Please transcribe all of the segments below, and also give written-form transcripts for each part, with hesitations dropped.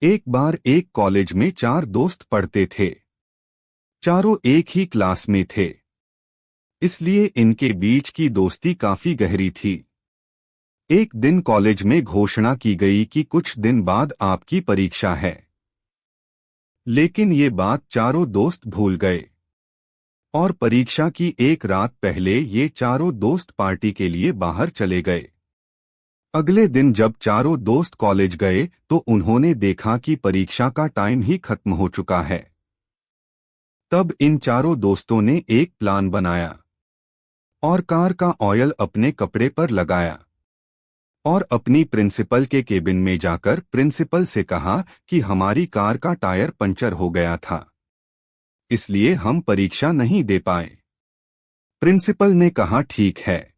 एक बार एक कॉलेज में 4 दोस्त पढ़ते थे। चारों एक ही क्लास में थे, इसलिए इनके बीच की दोस्ती काफी गहरी थी। एक दिन कॉलेज में घोषणा की गई कि कुछ दिन बाद आपकी परीक्षा है। लेकिन ये बात चारों दोस्त भूल गए और परीक्षा की एक रात पहले ये चारों दोस्त पार्टी के लिए बाहर चले गए। अगले दिन जब चारों दोस्त कॉलेज गए तो उन्होंने देखा कि परीक्षा का टाइम ही खत्म हो चुका है। तब इन चारों दोस्तों ने एक प्लान बनाया और कार का ऑयल अपने कपड़े पर लगाया और अपनी प्रिंसिपल के केबिन में जाकर प्रिंसिपल से कहा कि हमारी कार का टायर पंचर हो गया था, इसलिए हम परीक्षा नहीं दे पाए। प्रिंसिपल ने कहा, ठीक है,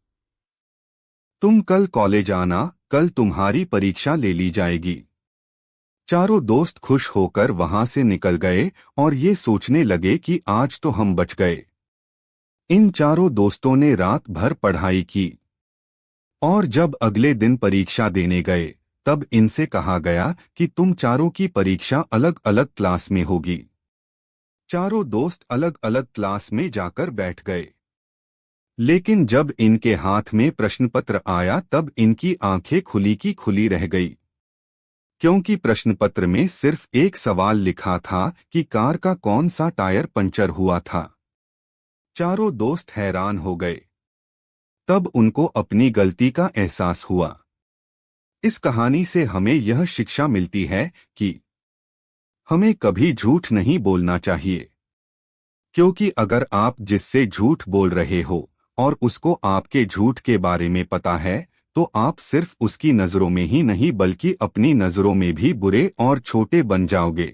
तुम कल कॉलेज आना, कल तुम्हारी परीक्षा ले ली जाएगी। चारों दोस्त खुश होकर वहां से निकल गए और ये सोचने लगे कि आज तो हम बच गए। इन चारों दोस्तों ने रात भर पढ़ाई की और जब अगले दिन परीक्षा देने गए तब इनसे कहा गया कि तुम चारों की परीक्षा अलग अलग क्लास में होगी। चारों दोस्त अलग अलग क्लास में जाकर बैठ गए। लेकिन जब इनके हाथ में प्रश्नपत्र आया तब इनकी आंखें खुली की खुली रह गई, क्योंकि प्रश्नपत्र में सिर्फ एक सवाल लिखा था कि कार का कौन सा टायर पंचर हुआ था। चारों दोस्त हैरान हो गए। तब उनको अपनी गलती का एहसास हुआ। इस कहानी से हमें यह शिक्षा मिलती है कि हमें कभी झूठ नहीं बोलना चाहिए, क्योंकि अगर आप जिससे झूठ बोल रहे हो और उसको आपके झूठ के बारे में पता है तो आप सिर्फ उसकी नज़रों में ही नहीं बल्कि अपनी नज़रों में भी बुरे और छोटे बन जाओगे।